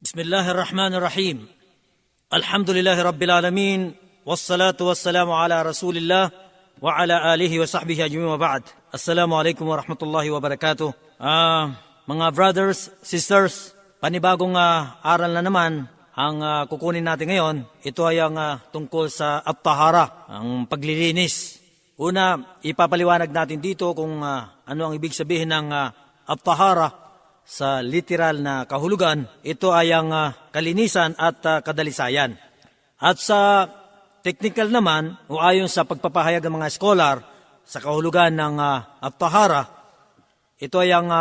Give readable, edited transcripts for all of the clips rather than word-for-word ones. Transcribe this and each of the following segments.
Bismillahirrahmanirrahim. Alhamdulillahi Rabbil Alamin. Wassalatu wassalamu ala Rasulillah wa ala alihi wa sahbihi ajma'in wa ba'd. Assalamualaikum warahmatullahi wabarakatuh. Mga brothers, sisters, panibagong aral na naman ang kukunin natin ngayon. Ito ay ang tungkol sa at-tahara, ang paglilinis. Una, ipapaliwanag natin dito kung ano ang ibig sabihin ng at-tahara. Sa literal na kahulugan, ito ay ang kalinisan at kadalisayan. At sa technical naman, o ayon sa pagpapahayag ng mga scholar, sa kahulugan ng at-tahara, ito ay ang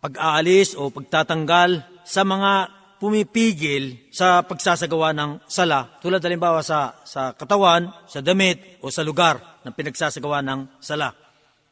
pag-aalis o pagtatanggal sa mga pumipigil sa pagsasagawa ng sala, tulad halimbawa sa katawan, sa damit, o sa lugar na pinagsasagawa ng sala.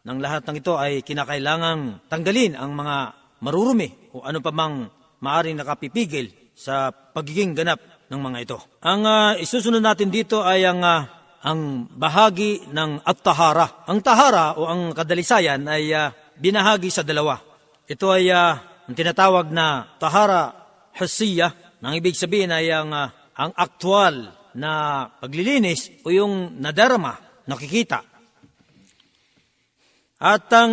Nang lahat ng ito ay kinakailangang tanggalin ang mga marurumi o ano pa mang maaaring nakapipigil sa pagiging ganap ng mga ito. Ang isusunod natin dito ay ang bahagi ng at-tahara. Ang tahara o ang kadalisayan ay binahagi sa dalawa. Ito ay ang tinatawag na tahara hissiyah. Nang ibig sabihin ay ang aktwal na paglilinis o yung nadarama, nakikita. At ang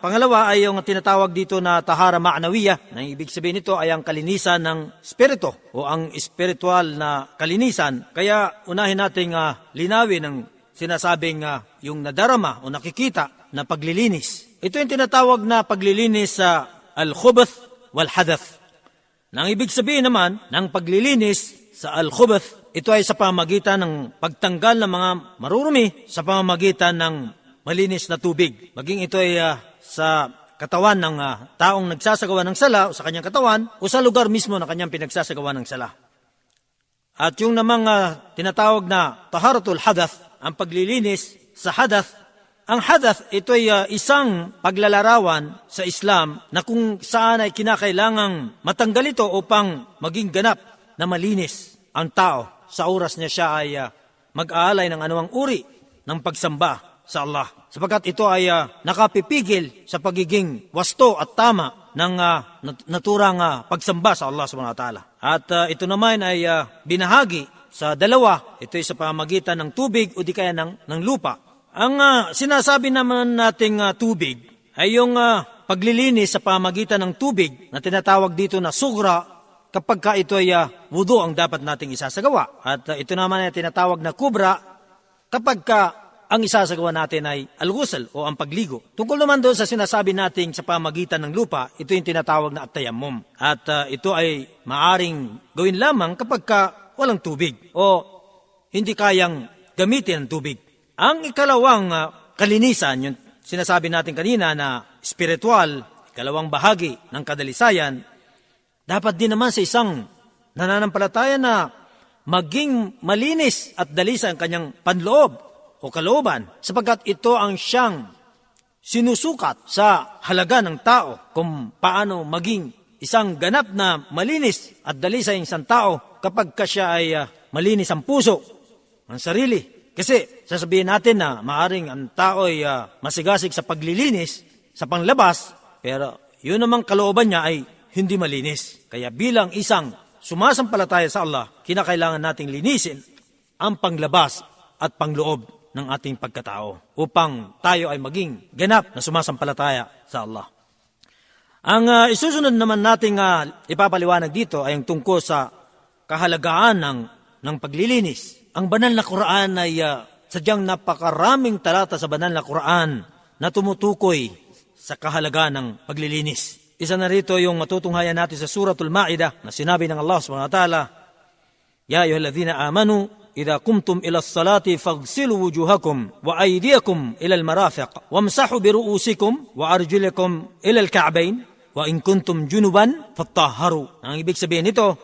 pangalawa ay yung tinatawag dito na tahara ma'nawiyah. Nang ibig sabihin nito ay ang kalinisan ng spirito o ang spiritual na kalinisan. Kaya unahin nating linawin ang sinasabing yung nadarama o nakikita na paglilinis. Ito yung tinatawag na paglilinis sa al-khubath wal-hadath. Nang ibig sabihin naman ng paglilinis sa al-khubath, ito ay sa pamamagitan ng pagtanggal ng mga marurumi sa pamamagitan ng malinis na tubig. Maging ito ay sa katawan ng taong nagsasagawa ng sala o sa kanyang katawan o sa lugar mismo na kanyang pinagsasagawa ng sala. At yung namang tinatawag na taharatul hadath, ang paglilinis sa hadath. Ang hadath, ito ay isang paglalarawan sa Islam na kung saan ay kinakailangang matanggal ito upang maging ganap na malinis ang tao sa oras niya siya ay mag-aalay ng anumang uri ng pagsamba sa Allah. Sapagkat ito ay nakapipigil sa pagiging wasto at tama ng naturang pagsamba sa Allah subhanahu wa ta'ala. At ito naman ay binahagi sa dalawa. Ito ay sa pamamagitan ng tubig o di kaya ng lupa. Ang sinasabi naman nating tubig ay yung paglilinis sa pamamagitan ng tubig na tinatawag dito na sugra kapag ka ito ay wudu ang dapat nating isasagawa. At ito naman ay tinatawag na kubra kapag ka ang isasagawa natin ay al-ghusl o ang pagligo. Tungkol naman doon sa sinasabi natin sa pamagitan ng lupa, ito yung tinatawag na at-tayammum. At ito ay maaring gawin lamang kapag walang tubig o hindi kayang gamitin ang tubig. Ang ikalawang kalinisan, yung sinasabi natin kanina na spiritual, ikalawang bahagi ng kadalisayan, dapat din naman sa isang nananampalataya na maging malinis at dalisa ang kanyang panloob o kalooban, sapagkat ito ang siyang sinusukat sa halaga ng tao kung paano maging isang ganap na malinis at dalisay isang tao kapag siya ay malinis ang puso, ang sarili. Kasi sasabihin natin na maaring ang tao ay masigasig sa paglilinis, sa panglabas, pero yun namang kalooban niya ay hindi malinis. Kaya bilang isang sumasampalataya sa Allah, kinakailangan nating linisin ang panglabas at pangloob ng ating pagkatao upang tayo ay maging ganap na sumasampalataya sa Allah. Ang isusunod naman nating ipapaliwanag dito ay ang tungkol sa kahalagaan ng paglilinis. Ang banal na Quran ay sadyang napakaraming talata sa banal na Quran na tumutukoy sa kahalagaan ng paglilinis. Isa na rito yung matutunghayan natin sa Suratul Ma'idah na sinabi ng Allah subhanahu wa ta'ala, Ya ayyuhalladhina amanu إذا قمتم إلى الصلاة فاغسلوا وجوهكم وأيديكم إلى المرافق وامسحوا برؤوسكم وأرجلكم إلى الكعبين وإن كنتم جنبا فطهروا. Ang ibig sabihin nito,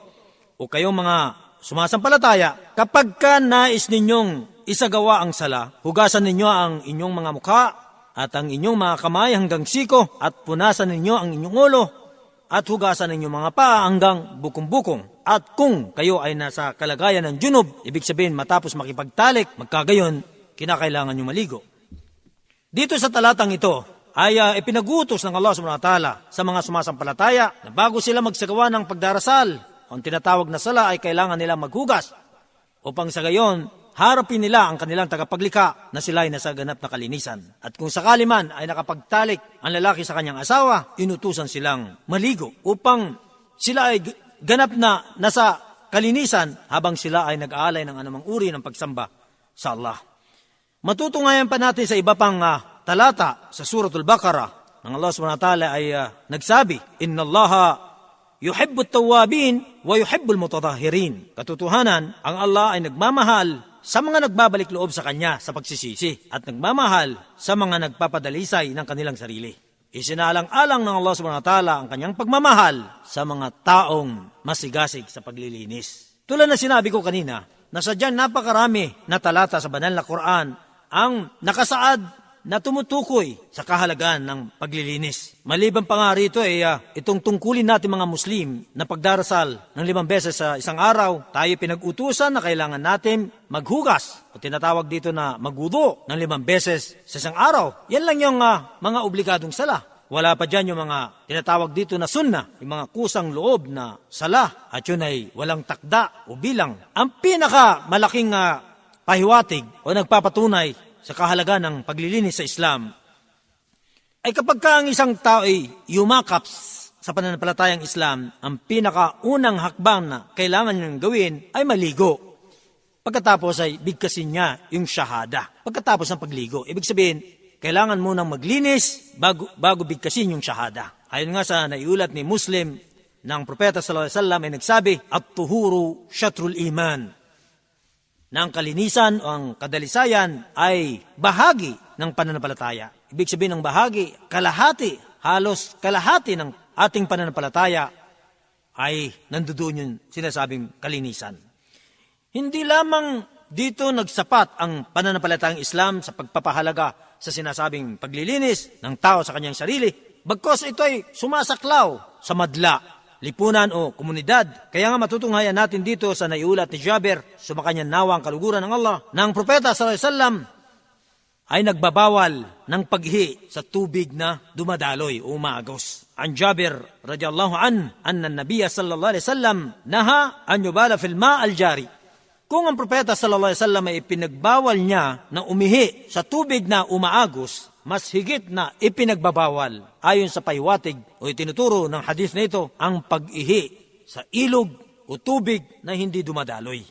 o kayong mga sumasampalataya, kapag nais ninyong isagawa ang sala, hugasan ninyo ang inyong mga mukha at ang inyong mga kamay hanggang siko at punasan ninyo ang inyong ulo at hugasan ninyo mga paa hanggang bukong-bukong. At kung kayo ay nasa kalagayan ng junub, ibig sabihin matapos makipagtalik, magkagayon, kinakailangan nyo maligo. Dito sa talatang ito ay ipinagutos ng Allah subhanahu wa ta'ala sa mga sumasampalataya na bago sila magsagawa ng pagdarasal ang tinatawag na sala ay kailangan nilang maghugas upang sa gayon harapin nila ang kanilang tagapaglikha na sila ay nasa ganap na kalinisan. At kung sakali man ay nakapagtalik ang lalaki sa kanyang asawa, inutusan silang maligo upang sila ay ganap na nasa kalinisan habang sila ay nag-aalay ng anumang uri ng pagsamba sa Allah. Matutunghayan pa natin sa iba pang talata sa Suratul Baqarah ng Allah subhanahu wa ta'ala ay nagsabi, Inna Allaha yuhibbut tawwabin wa yuhibbul mutatahhirin. Katotohanan, ang Allah ay nagmamahal sa mga nagbabalik loob sa Kanya sa pagsisisi at nagmamahal sa mga nagpapadalisay ng kanilang sarili. Isinalang-alang ng Allah subhanahu wa ta'ala ang Kanyang pagmamahal sa mga taong masigasig sa paglilinis. Tulad na sinabi ko kanina, na sadyang napakarami na talata sa banal na Quran ang nakasaad na tumutukoy sa kahalagaan ng paglilinis. Maliban pa nga rito itong tungkulin natin mga Muslim na pagdarasal ng 5 beses sa isang araw, tayo pinag-utusan na kailangan natin maghugas o tinatawag dito na magwudu ng 5 beses sa isang araw. Yan lang yung mga obligadong sala. Wala pa dyan yung mga tinatawag dito na sunna, yung mga kusang loob na sala at yun ay walang takda o bilang. Ang pinakamalaking pahiwatig o nagpapatunay sa kahalagaan ng paglilinis sa Islam ay kapag ang isang tao ay yumakap sa pananampalatayang Islam, ang pinakaunang hakbang na kailangan niyang gawin ay maligo. Pagkatapos ay bigkasin niya yung shahada. Pagkatapos ng pagligo, ibig sabihin, kailangan munang maglinis bago bigkasin yung shahada. Ayon nga sa naiulat ni Muslim ng Propeta sallallahu alaihi wasallam ay nagsabi, At-tuhuru syatrul iman. Na ang kalinisan o ang kadalisayan ay bahagi ng pananampalataya. Ibig sabihin ng bahagi, kalahati, halos kalahati ng ating pananampalataya ay nandoon yung sinasabing kalinisan. Hindi lamang dito nagsapat ang pananampalatayang Islam sa pagpapahalaga sa sinasabing paglilinis ng tao sa kanyang sarili, bagkos ito ay sumasaklaw sa madla, lipunan o komunidad. Kaya nga matutunghayan natin dito sa naiulat ni Jabir, sumakanya nawa ang kaluguran ng Allah, na ang Propeta sallallahu alaihi wasallam ay nagbabawal ng paghi sa tubig na dumadaloy o umaagos. An Jabir radiyallahu anna an-nabiy sallallahu alaihi wasallam naha an yubala fil ma' al-jari. Kung ang Propeta sallallahu alaihi wasallam ay ipinagbawal niya na umihi sa tubig na umaagos, mas higit na ipinagbabawal ayon sa pahiwatig o itinuturo ng hadith na ito ang pag-ihi sa ilog o tubig na hindi dumadaloy.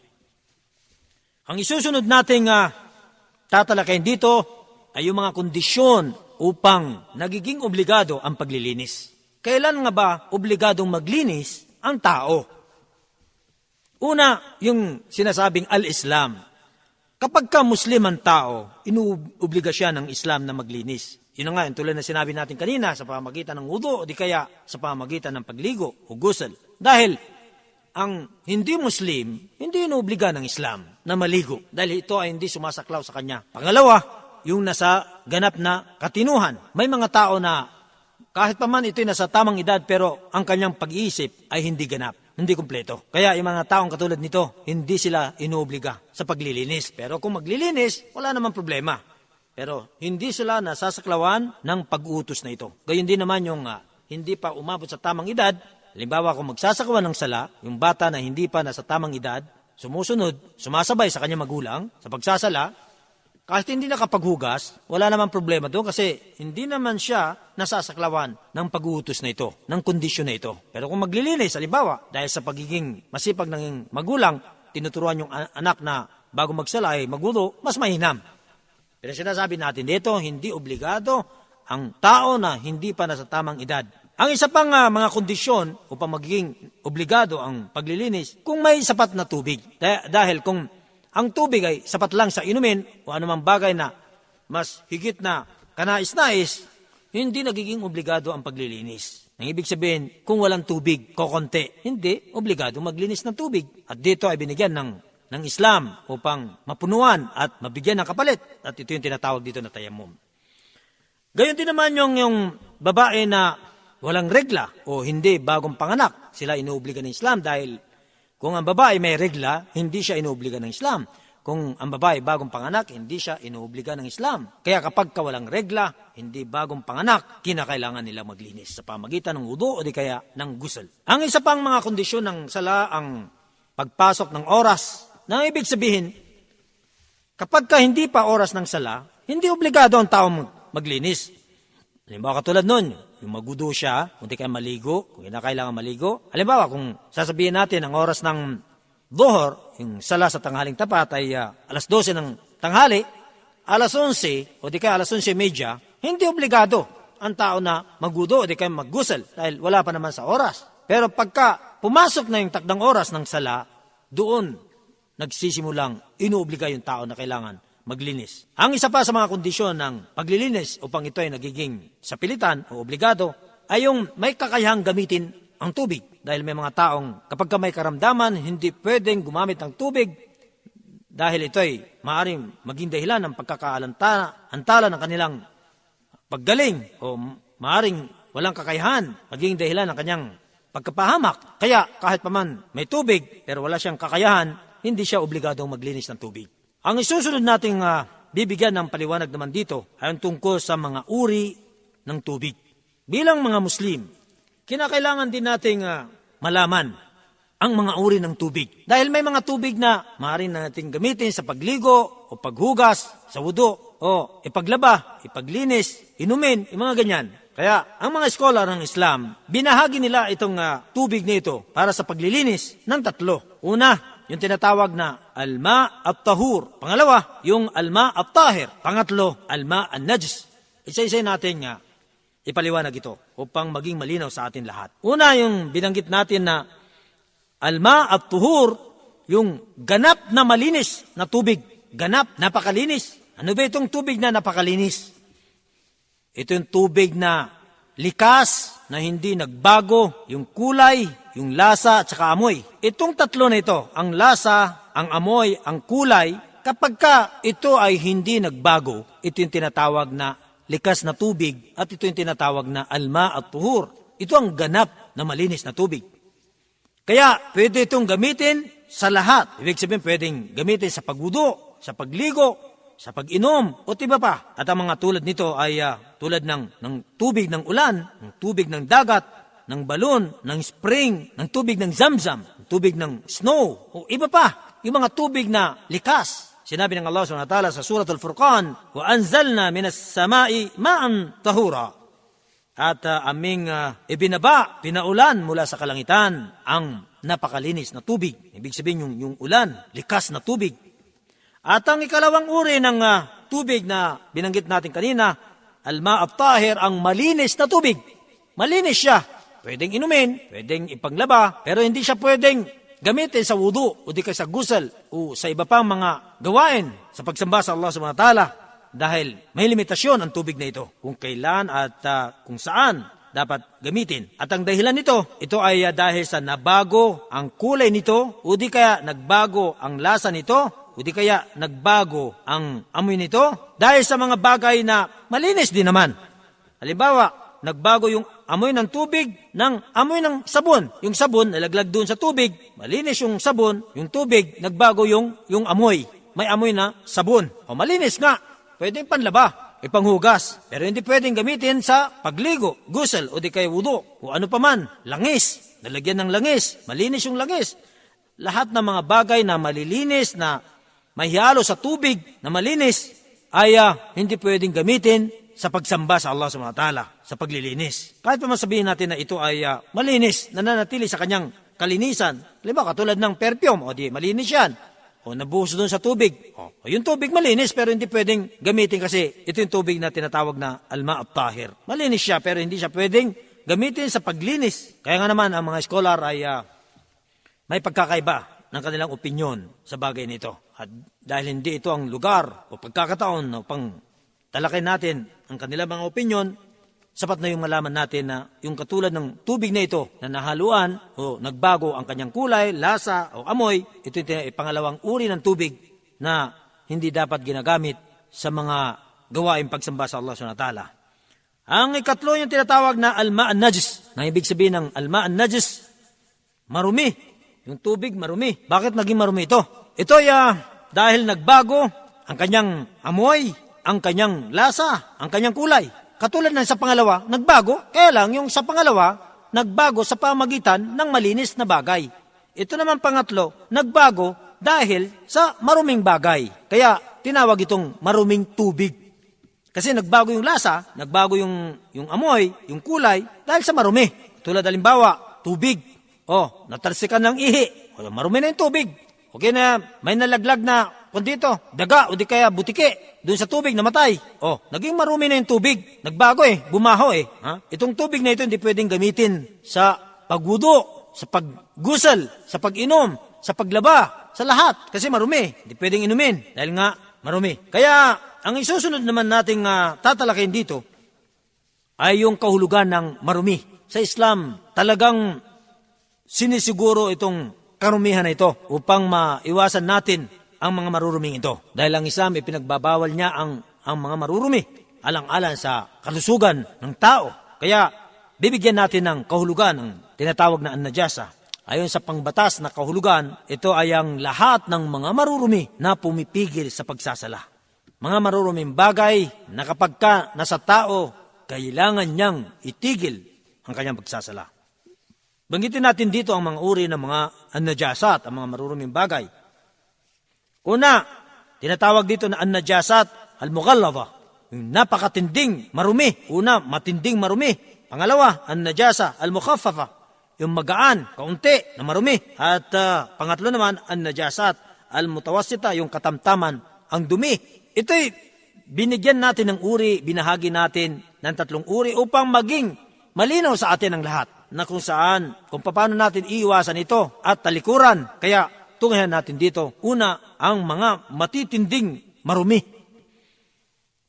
Ang isusunod nating tatalakayin dito ay yung mga kondisyon upang nagiging obligado ang paglilinis. Kailan nga ba obligadong maglinis ang tao? Una, yung sinasabing al-Islam. Kapag ka Muslim ang tao, inuobliga siya ng Islam na maglinis. Yun nga, tulad na sinabi natin kanina, sa pamamagitan ng wudu o di kaya sa pamamagitan ng pagligo o ghusl. Dahil ang hindi Muslim, hindi inuobliga ng Islam na maligo. Dahil ito ay hindi sumasaklaw sa kanya. Pangalawa, yung nasa ganap na katinuhan. May mga tao na kahit pa man ito'y nasa tamang edad pero ang kanyang pag-iisip ay hindi ganap. Hindi kumpleto. Kaya yung mga taong katulad nito, hindi sila inuobliga sa paglilinis. Pero kung maglilinis, wala namang problema. Pero hindi sila nasasaklawan ng pag-utos na ito. Gayon din naman yung hindi pa umabot sa tamang edad. Halimbawa kung magsasakawan ng sala, yung bata na hindi pa nasa tamang edad, sumusunod, sumasabay sa kanyang magulang sa pagsasala, kahit hindi nakapaghugas, wala namang problema doon kasi hindi naman siya nasasaklawan ng pag-uutos na ito, ng kondisyon na ito. Pero kung maglilinis, halimbawa, dahil sa pagiging masipag ng magulang, tinuturuan yung anak na bago magsala ay magwudu, mas mahinam. Pero sinasabi natin dito, hindi obligado ang tao na hindi pa nasa tamang edad. Ang isa pang mga kondisyon upang magiging obligado ang paglilinis, kung may sapat na tubig. Dahil kung ang tubig ay sapat lang sa inumin o anumang bagay na mas higit na kanais-nais, hindi nagiging obligado ang paglilinis. Ang ibig sabihin, kung walang tubig, kokonti, hindi obligado maglinis ng tubig. At dito ay binigyan ng Islam upang mapunuan at mabigyan ng kapalit. At ito yung tinatawag dito na tayammum. Gayon din naman yung babae na walang regla o hindi bagong panganak. Sila inuobliga ng Islam dahil kung ang babae may regla, hindi siya inuobliga ng Islam. Kung ang babae bagong panganak, hindi siya inuobliga ng Islam. Kaya kapag walang regla, hindi bagong panganak, kinakailangan nila maglinis sa pamagitan ng wudu o di kaya ng gusl. Ang isa pang mga kondisyon ng sala ang pagpasok ng oras. Na ibig sabihin, kapag hindi pa oras ng sala, hindi obligado ang tao maglinis. Halimbawa katulad nun, yung magudo siya, kung di kaya maligo, kung kinakailangan maligo. Halimbawa kung sasabihin natin ang oras ng Dhuhr, yung sala sa tanghaling tapat ay alas 12 ng tanghali, alas 11 o di kaya alas 11:30, hindi obligado ang tao na magudo o di kaya maggusal dahil wala pa naman sa oras. Pero pagka pumasok na yung takdang oras ng sala, doon nagsisimulang inuobliga yung tao na kailangan maglinis. Ang isa pa sa mga kondisyon ng paglilinis upang ito ay nagiging sapilitan o obligado ay yung may kakayahang gamitin ang tubig. Dahil may mga taong kapag may karamdaman, hindi pwedeng gumamit ng tubig dahil ito ay maaaring maging dahilan ng pagkakaantala ng kanilang paggaling o maaaring walang kakayahan, maging dahilan ng kanyang pagkapahamak. Kaya kahit paman may tubig pero wala siyang kakayahan, hindi siya obligadong maglinis ng tubig. Ang isusunod nating bibigyan ng paliwanag naman dito ay tungkol sa mga uri ng tubig. Bilang mga Muslim, kinakailangan din nating malaman ang mga uri ng tubig. Dahil may mga tubig na maaari nating gamitin sa pagligo o paghugas, sa wudu, o ipaglaba, ipaglinis, inumin, yung mga ganyan. Kaya ang mga scholar ng Islam, binahagi nila itong tubig na ito para sa paglilinis ng tatlo. Una, yung tinatawag na alma at-tahur. Pangalawa, yung alma at-tahir. Pangatlo, alma an-najis. Isa-isa natin ipaliwanag ito upang maging malinaw sa atin lahat. Una, yung binanggit natin na alma at tuhur, yung ganap na malinis na tubig. Ganap, napakalinis. Ano ba itong tubig na napakalinis? Ito yung tubig na likas, na hindi nagbago, yung kulay, yung lasa, at saka amoy. Itong tatlo na ito, ang lasa, ang amoy, ang kulay, kapag ito ay hindi nagbago, ito yung tinatawag na likas na tubig at ito yung tinatawag na alma at tuhur. Ito ang ganap na malinis na tubig. Kaya pwede itong gamitin sa lahat. Ibig sabihin pwedeng gamitin sa pagwudu, sa pagligo, sa pag-inom, o iba pa. At ang mga tulad nito ay tulad ng tubig ng ulan, ng tubig ng dagat, ng balon, ng spring, ng tubig ng zamzam, ng tubig ng snow, o iba pa. Yung mga tubig na likas. Sinabi ng Allah SWT sa Surat Al-Furqan, وَأَنزَلْنَا مِنَ السَّمَاءِ مَاءً طَهُورًا. At aming ibinaba, pinaulan mula sa kalangitan ang napakalinis na tubig. Ibig sabihin yung ulan, likas na tubig. At ang ikalawang uri ng tubig na binanggit natin kanina, alma at-tahir, ang malinis na tubig. Malinis siya. Pwedeng inumin, pwedeng ipaglaba, pero hindi siya pwedeng gamitin sa wudu o di kaya sa gusal o sa iba pang mga gawain sa pagsamba sa Allah subhanahu wa ta'ala dahil may limitasyon ang tubig na ito kung kailan at kung saan dapat gamitin. At ang dahilan nito, ito ay dahil sa nabago ang kulay nito o di kaya nagbago ang lasa nito o di kaya nagbago ang amoy nito dahil sa mga bagay na malinis din naman. Halimbawa, nagbago yung amoy ng tubig ng amoy ng sabon. Yung sabon, nalaglag doon sa tubig. Malinis yung sabon, yung tubig, nagbago yung amoy. May amoy na sabon. O malinis nga. Pwedeng panlaba, ipanghugas. Pero hindi pwedeng gamitin sa pagligo, gusel, o di kaya wudu. O ano pa man, langis. Nalagyan ng langis. Malinis yung langis. Lahat ng mga bagay na malilinis, na mahihalo sa tubig, na malinis, ay hindi pwedeng gamitin sa pagsamba sa Allah subhanahu wa ta'ala, sa paglilinis. Kahit pa masabihin natin na ito ay malinis, nananatili sa kanyang kalinisan. Halimbawa, katulad ng perfume, o di malinis yan. O nabuhos doon sa tubig. O yung tubig malinis, pero hindi pwedeng gamitin kasi ito yung tubig na tinatawag na alma at-tahir. Malinis siya, pero hindi siya pwedeng gamitin sa paglinis. Kaya nga naman, ang mga scholar ay may pagkakaiba ng kanilang opinyon sa bagay nito. At dahil hindi ito ang lugar o pagkakataon upang talakay natin ang kanilang mga opinyon, sapat na yung malaman natin na yung katulad ng tubig na ito na nahaluan o nagbago ang kanyang kulay, lasa o amoy, ito yung pangalawang uri ng tubig na hindi dapat ginagamit sa mga gawaing pagsamba sa Allah subhanahu wa ta'ala. Ang ikatlo yung tinatawag na alma an-najis. Na ibig sabihin ng alma an-najis, marumi. Yung tubig marumi. Bakit naging marumi ito? Ito ay dahil nagbago ang kanyang amoy, ang kanyang lasa, ang kanyang kulay. Katulad ng sa pangalawa, nagbago, kaya lang yung sa pangalawa, nagbago sa pamagitan ng malinis na bagay. Ito naman pangatlo, nagbago dahil sa maruming bagay. Kaya tinawag itong maruming tubig. Kasi nagbago yung lasa, nagbago yung amoy, yung kulay, dahil sa marumi. Tulad halimbawa, tubig. Natalsikan ng ihi. Marumi na yung tubig. Okay na, may nalaglag na kung dito, daga o di kaya butike, doon sa tubig namatay. Naging marumi na yung tubig. Nagbago bumaho Itong tubig na ito hindi pwedeng gamitin sa pagwudo, sa paggusal, sa pag-inom, sa paglaba, sa lahat. Kasi marumi, hindi pwedeng inumin dahil nga marumi. Kaya ang isusunod naman nating tatalakayin dito ay yung kahulugan ng marumi. Sa Islam, talagang sinisiguro itong karumihan na ito upang maiwasan natin ang mga maruruming ito. Dahil ang Islam ipinagbabawal niya ang mga marurumi alang-alang sa kalusugan ng tao. Kaya bibigyan natin ng kahulugan ng tinatawag na an-najasa. Ayon sa pangbatas na kahulugan, ito ay ang lahat ng mga marurumi na pumipigil sa pagsasala. Mga maruruming bagay na kapag nasa tao, kailangan niyang itigil ang kanyang pagsasala. Banggitin natin dito ang mga uri ng mga an-najasat, ang mga maruruming bagay. Una, tinatawag dito na an-najasat al-mughallaba, yung napakatinding marumi. Una, matinding marumi. Pangalawa, an-najasa al-mukhaffafa, yung magaan, kaunti na marumi. At pangatlo naman, an-najasat al-mutawassita, yung katamtaman, ang dumi. Ito'y binigyan natin ng uri, binahagi natin ng tatlong uri upang maging malinaw sa atin ang lahat na kung paano natin iiwasan ito at talikuran. Kaya tungayan natin dito, una, ang mga matitinding marumi.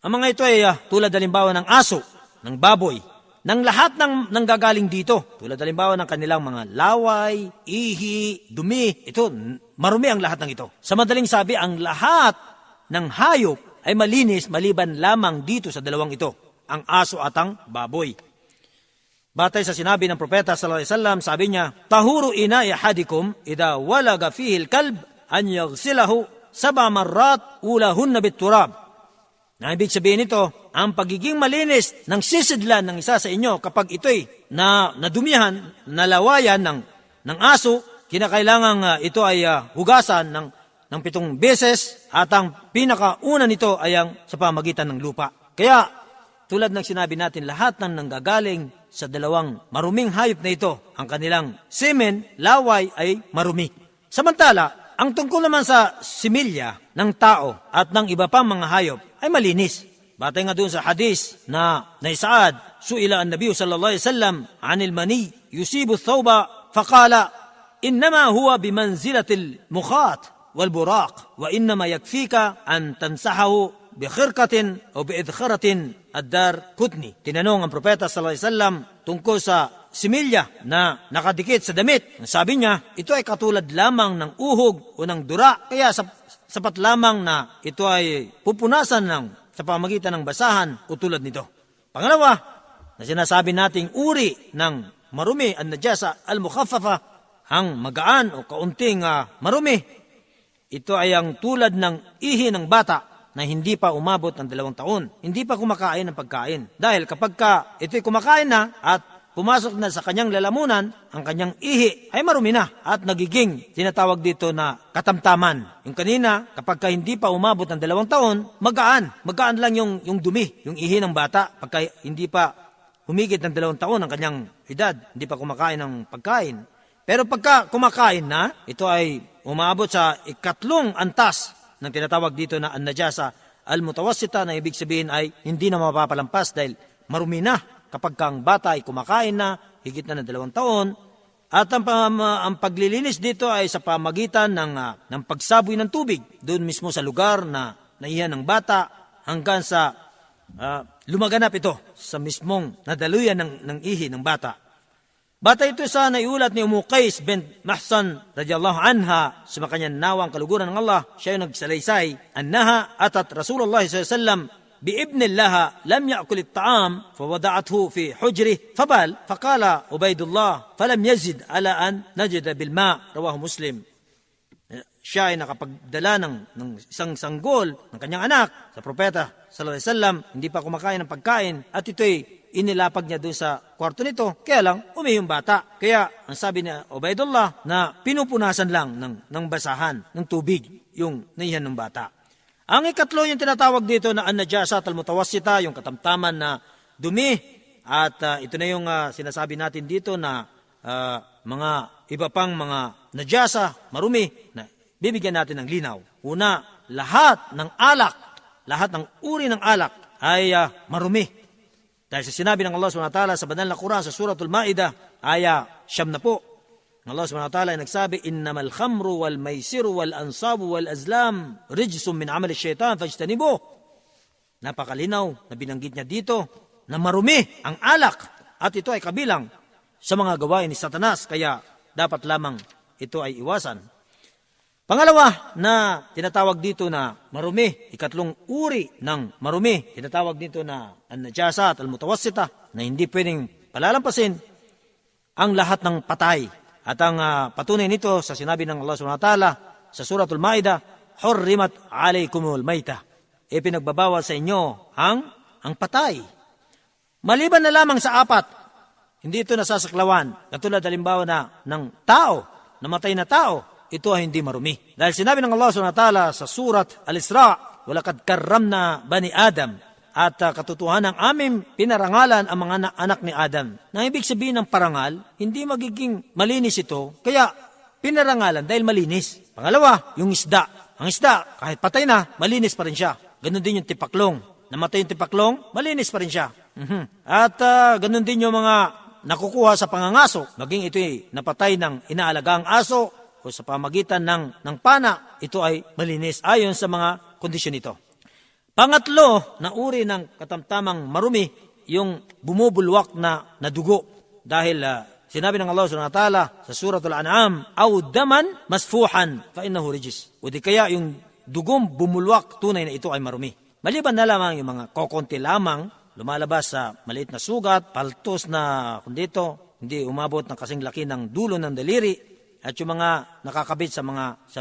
Ang mga ito ay tulad halimbawa ng aso, ng baboy, ng lahat ng nanggagaling dito. Tulad halimbawa ng kanilang mga laway, ihi, dumi. Ito, marumi ang lahat ng ito. Sa madaling sabi, ang lahat ng hayop ay malinis maliban lamang dito sa dalawang ito, ang aso at ang baboy. Batay sa sinabi ng propeta sallallahu alaihi wasallam, sabi niya, tahuru ina'i ahadikum idha walaga fihi al-kalb an yaghsilahu 7 marrat ulahunna bit-turab. Na ibig sabihin nito, ang pagiging malinis ng sisidlan ng isa sa inyo kapag ito'y nadumihan, nalawayan ng aso, kinakailangan ito ay hugasan ng 7 beses at ang pinakauna nito ay ang sa pamagitan ng lupa. Kaya tulad ng sinabi natin, lahat ng nanggagaling sa dalawang maruming hayop na ito, ang kanilang semen, laway ay marumi. Samantala, ang tungkol naman sa similya ng tao at ng iba pang mga hayop ay malinis. Batay nga doon sa hadis na naisaad, su'ila an-nabiy sallallahu alaihi wasallam anil mani yusibu thawba faqala innama huwa bimanzilatil mukhat wal buraq wa innama yakfika an tansahahu bikhirkatin o biidkharatin ad-dar kutni. Tinanong ang propeta sallallahu alaihi wasallam tungkol sa similya na nakadikit sa damit. Sabi niya, ito ay katulad lamang ng uhog o ng dura, kaya sapat lamang na ito ay pupunasan sa pamagitan ng basahan o tulad nito. Pangalawa, na sinasabi nating uri ng marumi, an-najasa al-mukhaffafa, ang magaan o kaunting marumi. Ito ay ang tulad ng ihi ng bata na hindi pa umabot ng 2 taon. Hindi pa kumakain ng pagkain. Dahil kapag ito'y kumakain na at pumasok na sa kanyang lalamunan, ang kanyang ihi ay marumi na at nagiging tinatawag dito na katamtaman. Yung kanina, kapag hindi pa umabot ng 2 taon, magaan. Magaan lang yung dumi, yung ihi ng bata. Pagka hindi pa humigit ng 2 taon ang kanyang edad, hindi pa kumakain ng pagkain. Pero pagka kumakain na, ito ay umabot sa 3 antas ng tinatawag dito na an-najasa al-mutawassita, na ibig sabihin ay hindi na mapapalampas dahil marumi na kapag ang bata ay kumakain na, higit na ng 2 taon. At ang paglilinis dito ay sa pamagitan ng pagsaboy ng tubig doon mismo sa lugar na naihan ng bata hanggang sa lumaganap ito sa mismong nadaluyan ng ihi ng bata. Batay ito sa naiulat ni Qais bint Mahsan radhiyallahu anha sa kanyang nawang kaluguran ng Allah, siya yung nagsalaysay, annaha atat Rasulullah sallallahu alaihi wasallam biibnillaha lam ya'kul at-ta'am fawada'athu fi hujri fabal faqala Ubaydullah falam yazid ala an najada bil ma', rawahu Muslim. siya ay nakapagdala ng isang sanggol ng kanyang anak sa propeta sallallahu alaihi wasallam, hindi pa kumakain ng pagkain at ito'y inilapag niya doon sa kwarto nito, kaya lang umihi yung bata. Kaya ang sabi ni Ubaidullah na pinupunasan lang ng basahan ng tubig yung naihan ng bata. Ang ikatlo yung tinatawag dito na an-najasat al-mutawassita, yung katamtaman na dumi, at ito na yung sinasabi natin dito na mga iba pang mga najasa, marumi, na bibigyan natin ng linaw. Una, lahat ng alak, lahat ng uri ng alak ay marumi. Dahil sa sinabi ng Allah SWT sa banal na Quran sa Suratul Ma'idah, aya 9 po, Allah SWT ay nagsabi, innamal khamru wal maisiru wal ansabu wal azlam rijsum min amali syaitan fajtanibuh. Napakalinaw na binanggit niya dito na marumi ang alak at ito ay kabilang sa mga gawain ni Satanas, kaya dapat lamang ito ay iwasan. Pangalawa na tinatawag dito na marumi, ikatlong uri ng marumi, tinatawag dito na an-najasat al-mutawassita, na hindi pwedeng palalampasin ang lahat ng patay. At ang patunay nito sa sinabi ng Allah SWT sa Suratul Ma'idah, hurrimat alaykumul maytah, ipinagbabawal sa inyo ang patay. Maliban na lamang sa 4, hindi ito nasasaklawan. Katulad halimbawa ng tao, namatay na tao, ito ay hindi marumi. Dahil sinabi ng Allah SWT sa Surat Al-Isra, walakad karramna bani Adam, at katotohanan ng aming pinarangalan ang mga anak ni Adam. Na ibig sabihin ng parangal, hindi magiging malinis ito, kaya pinarangalan dahil malinis. Pangalawa, yung isda. Ang isda, kahit patay na, malinis pa rin siya. Ganon din yung tipaklong. Namatay yung tipaklong, malinis pa rin siya. At ganon din yung mga nakukuha sa pangangaso, maging ito'y napatay ng inaalagang aso, o sa pamagitan ng pana, ito ay malinis ayon sa mga kondisyon nito. Pangatlo na uri ng katamtamang marumi, yung bumubulwak na dugo. Dahil sinabi ng Allah SWT sa Suratul An'am, aw daman masfuhan fa innahu rijis. O di kaya yung dugong bumulwak, tunay na ito ay marumi. Maliban na lamang yung mga kokonti lamang, lumalabas sa maliit na sugat, paltos na kung dito, hindi umabot ng kasing laki ng dulo ng daliri, at yung mga nakakabit sa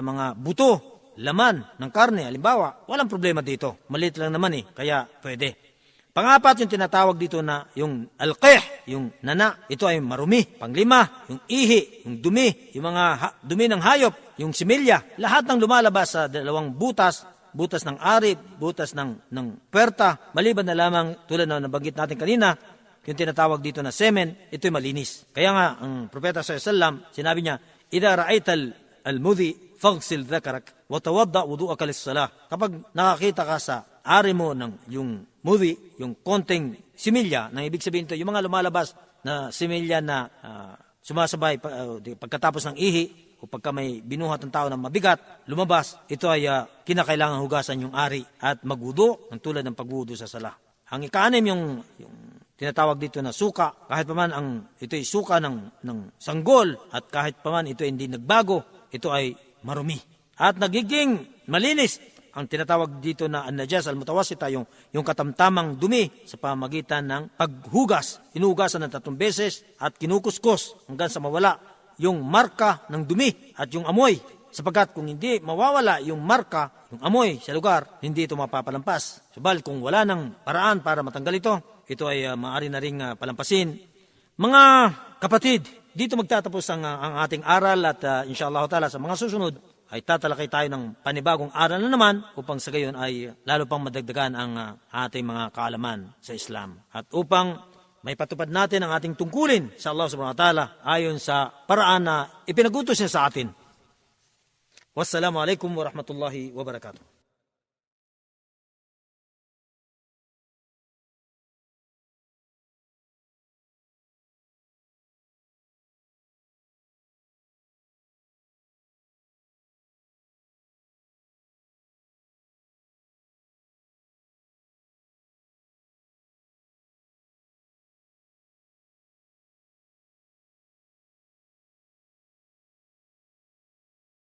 mga buto, laman ng karne, halimbawa, walang problema dito. Maliit lang naman kaya pwede. Pangapat, yung tinatawag dito na yung alqih, yung nana, ito ay marumi. Panglima, yung ihi, yung dumi, yung mga dumi ng hayop, yung similya, lahat ng lumalabas sa dalawang butas ng arip, butas ng puwerta, maliban na lamang tulad na nabanggit natin kanina, yung tinatawag dito na semen, ito'y malinis. Kaya nga, ang Propeta sallallahu alaihi wasallam, sinabi niya, idha ra'aita al-mudhi faghsil dhakarak wa tawadda wudu'aka lis-salah. Kapag nakakita ka sa ari mo ng yung mudhi, yung konting similya, nang ibig sabihin ito, yung mga lumalabas na similya na sumasabay pagkatapos ng ihi, o pagka may binuhat ng tao na mabigat, lumabas, ito ay kinakailangan hugasan yung ari at magwudu ng tulad ng pagwudu sa sala. Ang ika-6 yung tinatawag dito na suka, kahit pa man ito'y suka ng sanggol at kahit pa man ito hindi nagbago, ito ay marumi. At nagiging malinis ang tinatawag dito na an-najas al-mutawassita, yung katamtamang dumi sa pamagitan ng paghugas. Inuhugasan ng 3 beses at kinukuskus hanggang sa mawala yung marka ng dumi at yung amoy. Sapagkat kung hindi mawawala yung marka, yung amoy sa lugar, hindi ito mapapalampas. Subalit kung wala ng paraan para matanggal ito ay maaari na ring palampasin. Mga kapatid, dito magtatapos ang ating aral at inshallah ta'ala sa mga susunod ay tatalakay tayo ng panibagong aral na naman upang sa gayon ay lalo pang madagdagan ang ating mga kaalaman sa Islam. At upang may patupad natin ang ating tungkulin sa Allah subhanahu wa ta'ala ayon sa paraan na ipinagutos niya sa atin. Wassalamu alaikum warahmatullahi wabarakatuh.